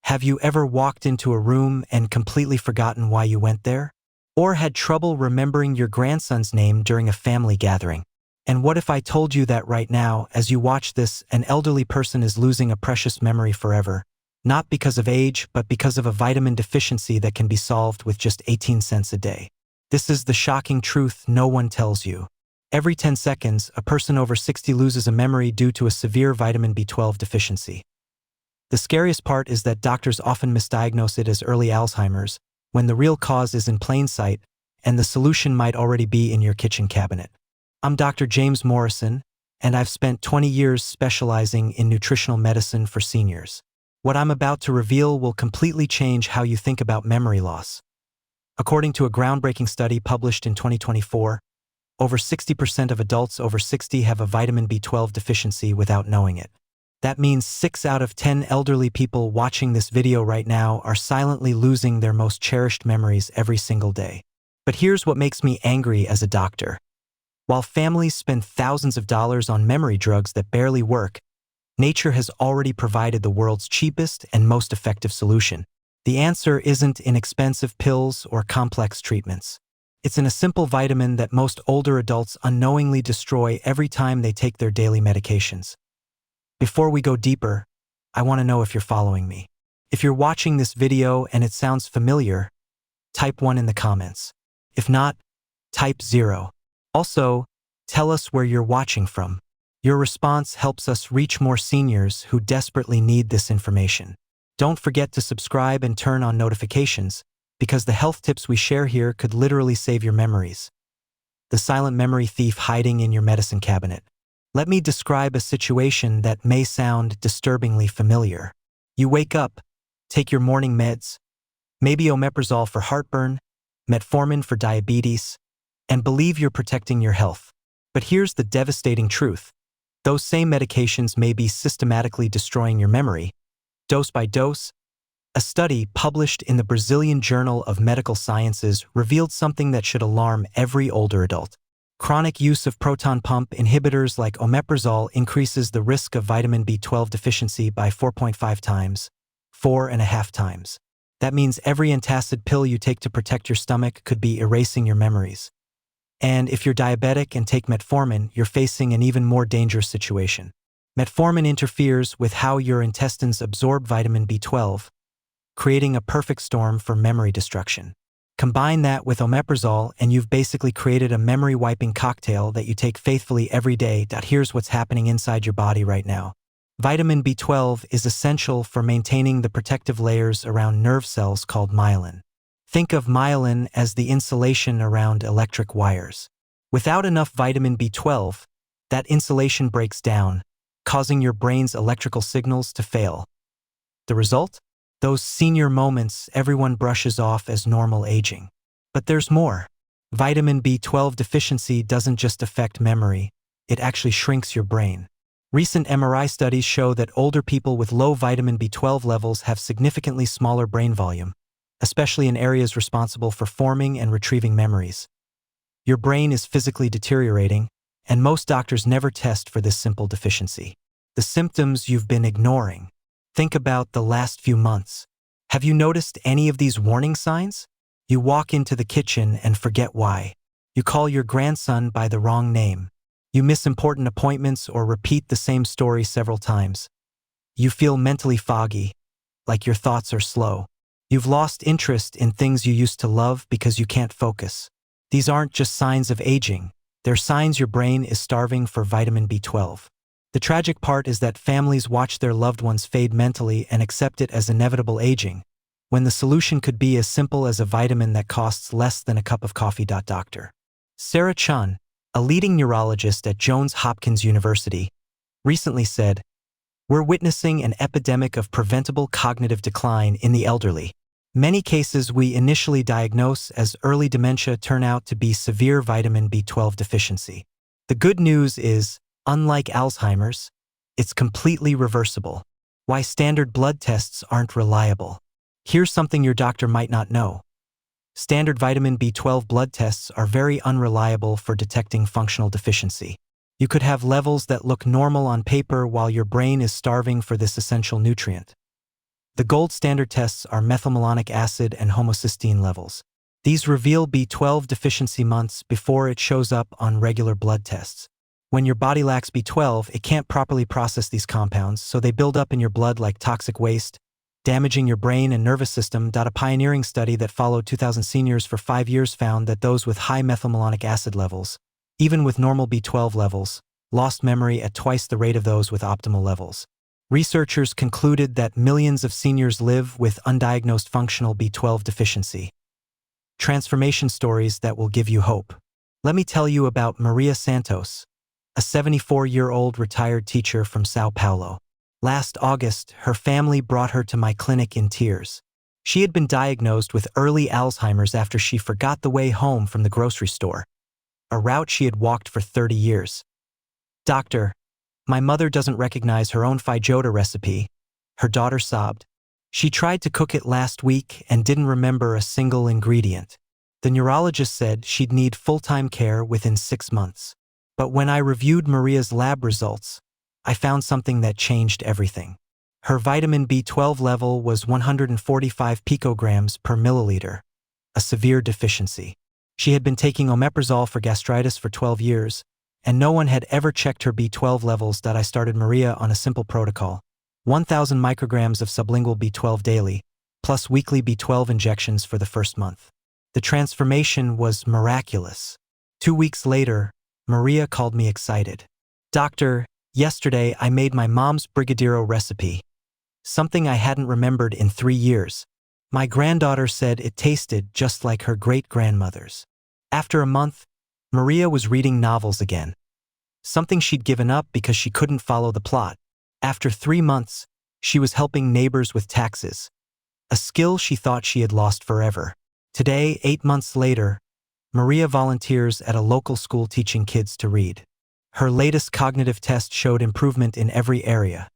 Have you ever walked into a room and completely forgotten why you went there? Or had trouble remembering your grandson's name during a family gathering? And what if I told you that right now, as you watch this, an elderly person is losing a precious memory forever? Not because of age, but because of a vitamin deficiency that can be solved with just 18 cents a day. This is the shocking truth no one tells you. Every 10 seconds, a person over 60 loses a memory due to a severe vitamin B12 deficiency. The scariest part is that doctors often misdiagnose it as early Alzheimer's, when the real cause is in plain sight, and the solution might already be in your kitchen cabinet. I'm Dr. James Morrison, and I've spent 20 years specializing in nutritional medicine for seniors. What I'm about to reveal will completely change how you think about memory loss. According to a groundbreaking study published in 2024, over 60% of adults over 60 have a vitamin B12 deficiency without knowing it. That means 6 out of 10 elderly people watching this video right now are silently losing their most cherished memories every single day. But here's what makes me angry as a doctor. While families spend thousands of dollars on memory drugs that barely work, nature has already provided the world's cheapest and most effective solution. The answer isn't in expensive pills or complex treatments. It's in a simple vitamin that most older adults unknowingly destroy every time they take their daily medications. Before we go deeper, I want to know if you're following me. If you're watching this video and it sounds familiar, type 1 in the comments. If not, type 0. Also, tell us where you're watching from. Your response helps us reach more seniors who desperately need this information. Don't forget to subscribe and turn on notifications, because the health tips we share here could literally save your memories. The silent memory thief hiding in your medicine cabinet. Let me describe a situation that may sound disturbingly familiar. You wake up, take your morning meds, maybe omeprazole for heartburn, metformin for diabetes, and believe you're protecting your health. But here's the devastating truth. Those same medications may be systematically destroying your memory, dose by dose. A study published in the Brazilian Journal of Medical Sciences revealed something that should alarm every older adult. Chronic use of proton pump inhibitors like omeprazole increases the risk of vitamin B12 deficiency by 4.5 times, 4.5 times. That means every antacid pill you take to protect your stomach could be erasing your memories. And if you're diabetic and take metformin, you're facing an even more dangerous situation. Metformin interferes with how your intestines absorb vitamin B12, creating a perfect storm for memory destruction. Combine that with omeprazole and you've basically created a memory-wiping cocktail that you take faithfully every day. Here's what's happening inside your body right now. Vitamin B12 is essential for maintaining the protective layers around nerve cells called myelin. Think of myelin as the insulation around electric wires. Without enough vitamin B12, that insulation breaks down, causing your brain's electrical signals to fail. The result? Those senior moments everyone brushes off as normal aging. But there's more. Vitamin B12 deficiency doesn't just affect memory, it actually shrinks your brain. Recent MRI studies show that older people with low vitamin B12 levels have significantly smaller brain volume, especially in areas responsible for forming and retrieving memories. Your brain is physically deteriorating, and most doctors never test for this simple deficiency. The symptoms you've been ignoring. Think about the last few months. Have you noticed any of these warning signs? You walk into the kitchen and forget why. You call your grandson by the wrong name. You miss important appointments or repeat the same story several times. You feel mentally foggy, like your thoughts are slow. You've lost interest in things you used to love because you can't focus. These aren't just signs of aging. They're signs your brain is starving for vitamin B12. The tragic part is that families watch their loved ones fade mentally and accept it as inevitable aging, when the solution could be as simple as a vitamin that costs less than a cup of coffee. Dr. Sarah Chun, a leading neurologist at Johns Hopkins University, recently said, "We're witnessing an epidemic of preventable cognitive decline in the elderly. Many cases we initially diagnose as early dementia turn out to be severe vitamin B12 deficiency. The good news is, unlike Alzheimer's, it's completely reversible. Why standard blood tests aren't reliable. Here's something your doctor might not know. Standard vitamin B12 blood tests are very unreliable for detecting functional deficiency. You could have levels that look normal on paper while your brain is starving for this essential nutrient. The gold standard tests are methylmalonic acid and homocysteine levels. These reveal B12 deficiency months before it shows up on regular blood tests. When your body lacks B12, it can't properly process these compounds, so they build up in your blood like toxic waste, damaging your brain and nervous system. A pioneering study that followed 2,000 seniors for 5 years found that those with high methylmalonic acid levels, even with normal B12 levels, lost memory at twice the rate of those with optimal levels. Researchers concluded that millions of seniors live with undiagnosed functional B12 deficiency. Transformation stories that will give you hope. Let me tell you about Maria Santos, a 74-year-old retired teacher from Sao Paulo. Last August, her family brought her to my clinic in tears. She had been diagnosed with early Alzheimer's after she forgot the way home from the grocery store, a route she had walked for 30 years. "Doctor, my mother doesn't recognize her own feijoada recipe," her daughter sobbed. "She tried to cook it last week and didn't remember a single ingredient. The neurologist said she'd need full-time care within 6 months." But when I reviewed Maria's lab results, I found something that changed everything. Her vitamin B12 level was 145 picograms per milliliter, a severe deficiency. She had been taking omeprazole for gastritis for 12 years, and no one had ever checked her B12 levels. I started Maria on a simple protocol: 1,000 micrograms of sublingual B12 daily, plus weekly B12 injections for the first month. The transformation was miraculous. 2 weeks later, Maria called me excited. "Doctor, yesterday I made my mom's brigadeiro recipe, something I hadn't remembered in 3 years. My granddaughter said it tasted just like her great-grandmother's." After a month, Maria was reading novels again, something she'd given up because she couldn't follow the plot. After 3 months, she was helping neighbors with taxes, a skill she thought she had lost forever. Today, 8 months later, Maria volunteers at a local school teaching kids to read. Her latest cognitive test showed improvement in every area.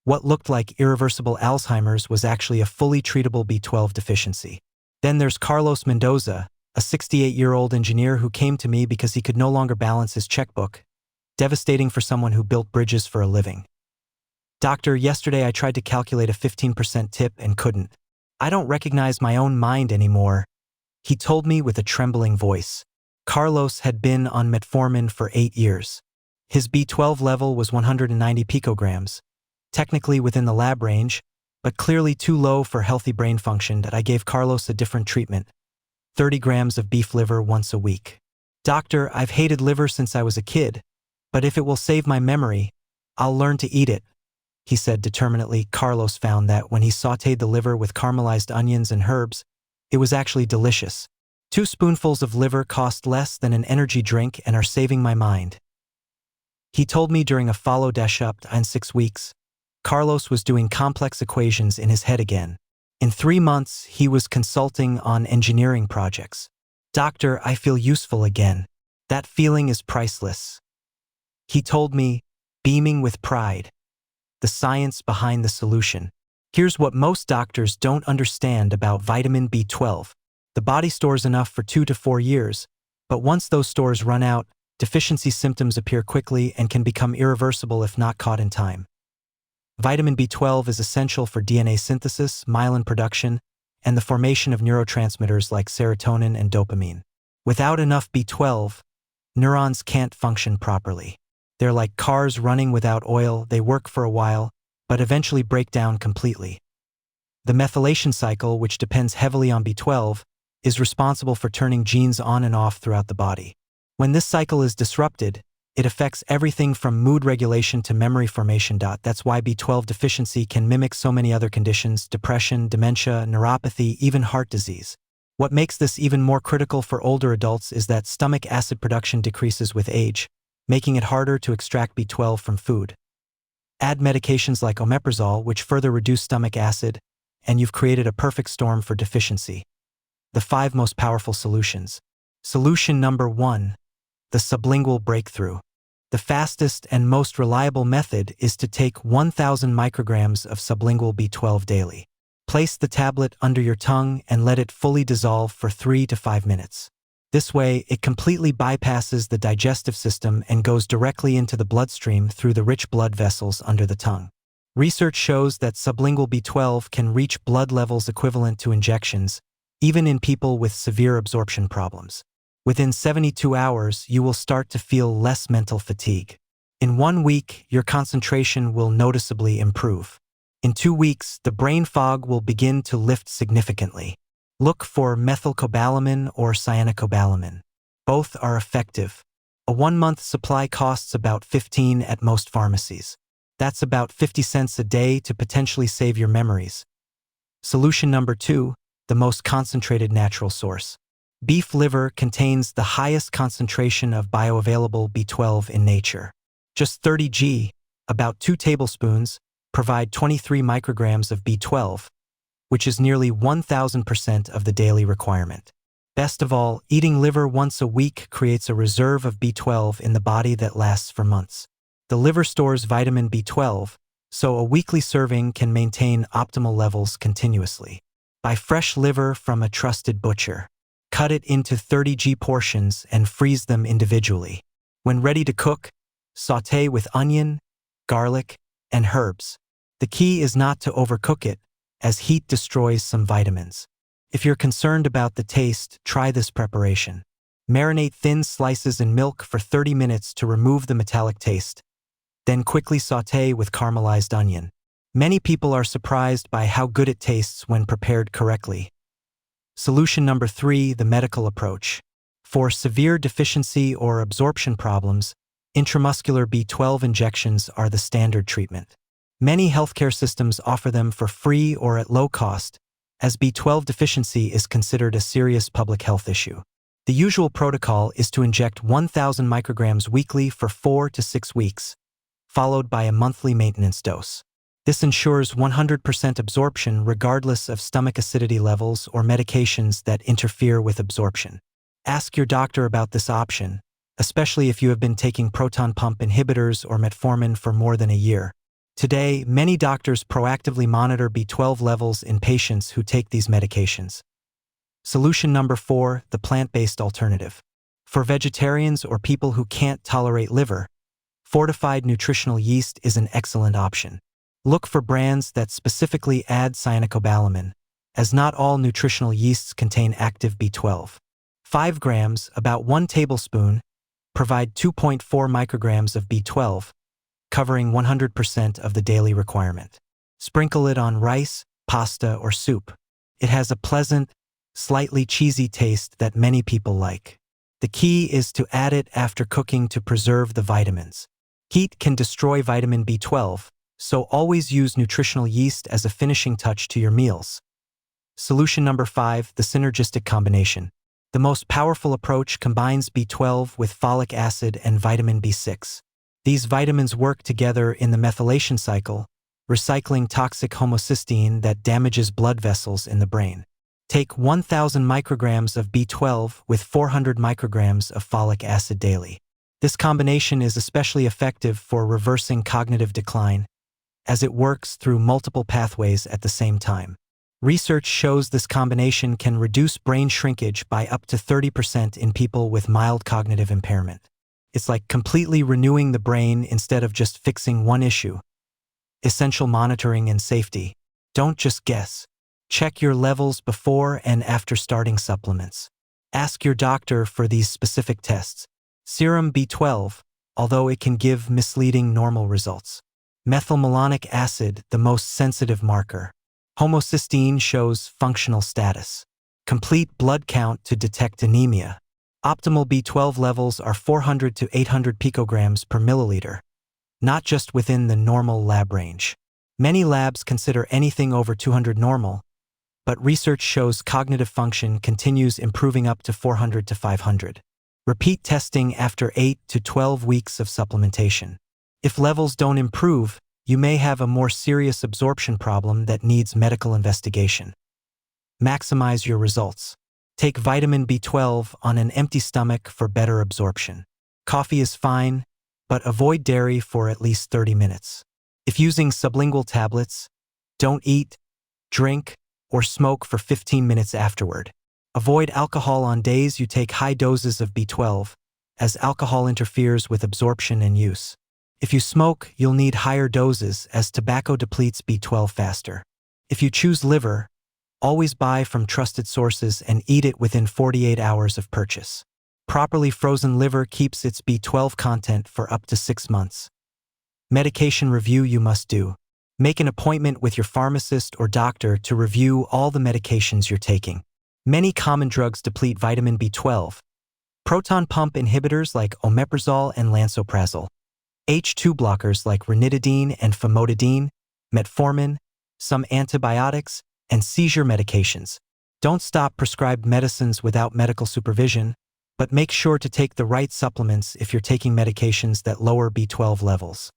What looked like irreversible Alzheimer's was actually a fully treatable B12 deficiency. Then there's Carlos Mendoza, a 68-year-old engineer who came to me because he could no longer balance his checkbook. Devastating for someone who built bridges for a living. "Doctor, yesterday I tried to calculate a 15% tip and couldn't. I don't recognize my own mind anymore," he told me with a trembling voice. Carlos had been on metformin for 8 years. His B12 level was 190 picograms, technically within the lab range, but clearly too low for healthy brain function. I gave Carlos a different treatment: 30 grams of beef liver once a week. "Doctor, I've hated liver since I was a kid, but if it will save my memory, I'll learn to eat it," he said determinedly. Carlos found that when he sautéed the liver with caramelized onions and herbs, it was actually delicious. 2 spoonfuls of liver cost less than an energy drink and are saving my mind. He told me during a follow-up in 6 weeks, Carlos was doing complex equations in his head again. In 3 months, he was consulting on engineering projects. "Doctor, I feel useful again. That feeling is priceless," he told me, beaming with pride. The science behind the solution. Here's what most doctors don't understand about vitamin B12. The body stores enough for 2 to 4 years, but once those stores run out, deficiency symptoms appear quickly and can become irreversible if not caught in time. Vitamin B12 is essential for DNA synthesis, myelin production, and the formation of neurotransmitters like serotonin and dopamine. Without enough B12, neurons can't function properly. They're like cars running without oil. They work for a while, but eventually break down completely. The methylation cycle, which depends heavily on B12, is responsible for turning genes on and off throughout the body. When this cycle is disrupted, it affects everything from mood regulation to memory formation. That's why B12 deficiency can mimic so many other conditions: depression, dementia, neuropathy, even heart disease. What makes this even more critical for older adults is that stomach acid production decreases with age, making it harder to extract B12 from food. Add medications like omeprazole, which further reduce stomach acid, and you've created a perfect storm for deficiency. The 5 most powerful solutions. Solution number 1. The sublingual breakthrough. The fastest and most reliable method is to take 1,000 micrograms of sublingual B12 daily. Place the tablet under your tongue and let it fully dissolve for 3 to 5 minutes. This way, it completely bypasses the digestive system and goes directly into the bloodstream through the rich blood vessels under the tongue. Research shows that sublingual B12 can reach blood levels equivalent to injections, even in people with severe absorption problems. Within 72 hours, you will start to feel less mental fatigue. In 1 week, your concentration will noticeably improve. In 2 weeks, the brain fog will begin to lift significantly. Look for methylcobalamin or cyanocobalamin. Both are effective. A 1-month supply costs about $15 at most pharmacies. That's about 50 cents a day to potentially save your memories. Solution number 2, the most concentrated natural source. Beef liver contains the highest concentration of bioavailable B12 in nature. Just 30 g, about 2 tablespoons, provide 23 micrograms of B12, which is nearly 1,000% of the daily requirement. Best of all, eating liver once a week creates a reserve of B12 in the body that lasts for months. The liver stores vitamin B12, so a weekly serving can maintain optimal levels continuously. Buy fresh liver from a trusted butcher. Cut it into 30 g portions and freeze them individually. When ready to cook, sauté with onion, garlic, and herbs. The key is not to overcook it, as heat destroys some vitamins. If you're concerned about the taste, try this preparation. Marinate thin slices in milk for 30 minutes to remove the metallic taste. Then quickly sauté with caramelized onion. Many people are surprised by how good it tastes when prepared correctly. Solution number 3, the medical approach. For severe deficiency or absorption problems, intramuscular B12 injections are the standard treatment. Many healthcare systems offer them for free or at low cost, as B12 deficiency is considered a serious public health issue. The usual protocol is to inject 1,000 micrograms weekly for 4 to 6 weeks, followed by a monthly maintenance dose. This ensures 100% absorption regardless of stomach acidity levels or medications that interfere with absorption. Ask your doctor about this option, especially if you have been taking proton pump inhibitors or metformin for more than a year. Today, many doctors proactively monitor B12 levels in patients who take these medications. Solution number 4, the plant-based alternative. For vegetarians or people who can't tolerate liver, fortified nutritional yeast is an excellent option. Look for brands that specifically add cyanocobalamin, as not all nutritional yeasts contain active B12. 5 grams, about 1 tablespoon, provide 2.4 micrograms of B12, covering 100% of the daily requirement. Sprinkle it on rice, pasta, or soup. It has a pleasant, slightly cheesy taste that many people like. The key is to add it after cooking to preserve the vitamins. Heat can destroy vitamin B12, so always use nutritional yeast as a finishing touch to your meals. Solution number 5, the synergistic combination. The most powerful approach combines B12 with folic acid and vitamin B6. These vitamins work together in the methylation cycle, recycling toxic homocysteine that damages blood vessels in the brain. Take 1,000 micrograms of B12 with 400 micrograms of folic acid daily. This combination is especially effective for reversing cognitive decline, as it works through multiple pathways at the same time. Research shows this combination can reduce brain shrinkage by up to 30% in people with mild cognitive impairment. It's like completely renewing the brain instead of just fixing one issue. Essential monitoring and safety. Don't just guess. Check your levels before and after starting supplements. Ask your doctor for these specific tests. Serum B12, although it can give misleading normal results. Methylmalonic acid, the most sensitive marker. Homocysteine shows functional status. Complete blood count to detect anemia. Optimal B12 levels are 400 to 800 picograms per milliliter, not just within the normal lab range. Many labs consider anything over 200 normal, but research shows cognitive function continues improving up to 400 to 500. Repeat testing after 8 to 12 weeks of supplementation. If levels don't improve, you may have a more serious absorption problem that needs medical investigation. Maximize your results. Take vitamin B12 on an empty stomach for better absorption. Coffee is fine, but avoid dairy for at least 30 minutes. If using sublingual tablets, don't eat, drink, or smoke for 15 minutes afterward. Avoid alcohol on days you take high doses of B12, as alcohol interferes with absorption and use. If you smoke, you'll need higher doses as tobacco depletes B12 faster. If you choose liver, always buy from trusted sources and eat it within 48 hours of purchase. Properly frozen liver keeps its B12 content for up to 6 months. Medication review you must do. Make an appointment with your pharmacist or doctor to review all the medications you're taking. Many common drugs deplete vitamin B12. Proton pump inhibitors like omeprazole and lansoprazole. H2 blockers like ranitidine and famotidine, metformin, some antibiotics, and seizure medications. Don't stop prescribed medicines without medical supervision, but make sure to take the right supplements if you're taking medications that lower B12 levels.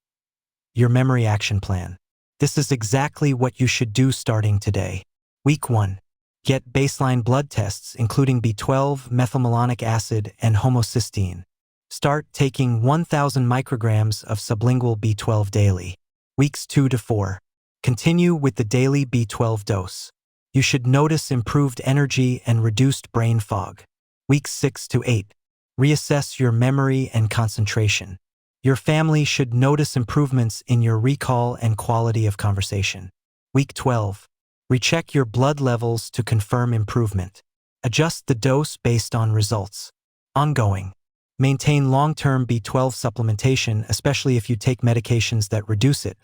Your memory action plan. This is exactly what you should do starting today. Week 1. Get baseline blood tests including B12, methylmalonic acid, and homocysteine. Start taking 1,000 micrograms of sublingual B12 daily. Weeks 2 to 4. Continue with the daily B12 dose. You should notice improved energy and reduced brain fog. Weeks 6 to 8. Reassess your memory and concentration. Your family should notice improvements in your recall and quality of conversation. Week 12. Recheck your blood levels to confirm improvement. Adjust the dose based on results. Ongoing. Maintain long-term B12 supplementation, especially if you take medications that reduce it.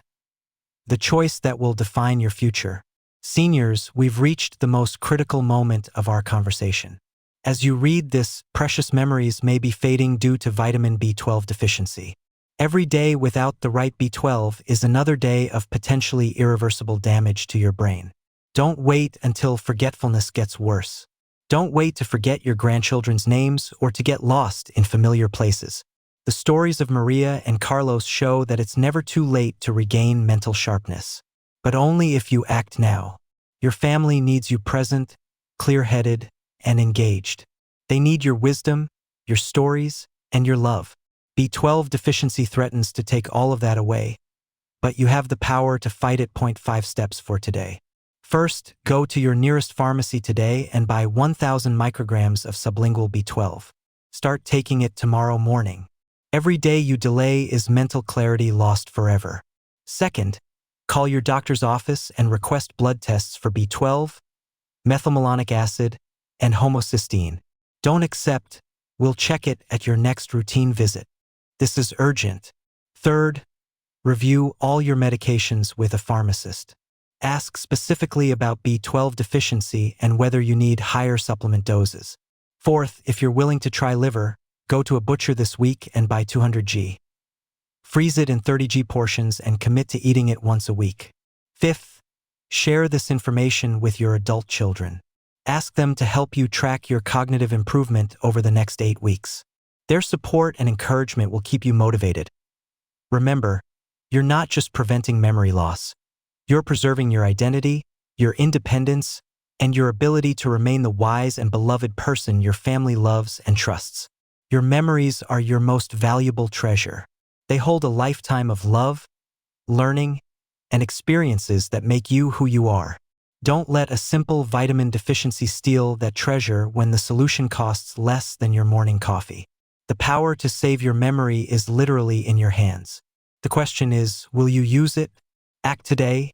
The choice that will define your future. Seniors, we've reached the most critical moment of our conversation. As you read this, precious memories may be fading due to vitamin B12 deficiency. Every day without the right B12 is another day of potentially irreversible damage to your brain. Don't wait until forgetfulness gets worse. Don't wait to forget your grandchildren's names or to get lost in familiar places. The stories of Maria and Carlos show that it's never too late to regain mental sharpness. But only if you act now. Your family needs you present, clear-headed, and engaged. They need your wisdom, your stories, and your love. B12 deficiency threatens to take all of that away, but you have the power to fight it. 5 steps for today. First, go to your nearest pharmacy today and buy 1,000 micrograms of sublingual B12. Start taking it tomorrow morning. Every day you delay is mental clarity lost forever. Second, call your doctor's office and request blood tests for B12, methylmalonic acid, and homocysteine. Don't accept, we'll check it at your next routine visit. This is urgent. Third, review all your medications with a pharmacist. Ask specifically about B12 deficiency and whether you need higher supplement doses. Fourth, if you're willing to try liver, go to a butcher this week and buy 200 g. Freeze it in 30 g portions and commit to eating it once a week. Fifth, share this information with your adult children. Ask them to help you track your cognitive improvement over the next 8 weeks. Their support and encouragement will keep you motivated. Remember, you're not just preventing memory loss. You're preserving your identity, your independence, and your ability to remain the wise and beloved person your family loves and trusts. Your memories are your most valuable treasure. They hold a lifetime of love, learning, and experiences that make you who you are. Don't let a simple vitamin deficiency steal that treasure when the solution costs less than your morning coffee. The power to save your memory is literally in your hands. The question is, will you use it? Act today,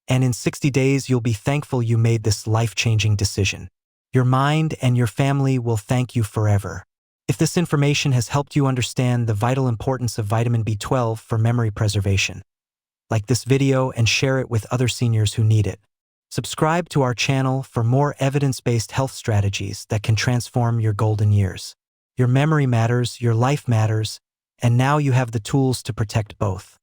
and in 60 days you'll be thankful you made this life-changing decision. Your mind and your family will thank you forever. If this information has helped you understand the vital importance of vitamin B12 for memory preservation, like this video and share it with other seniors who need it. Subscribe to our channel for more evidence-based health strategies that can transform your golden years. Your memory matters, your life matters, and now you have the tools to protect both.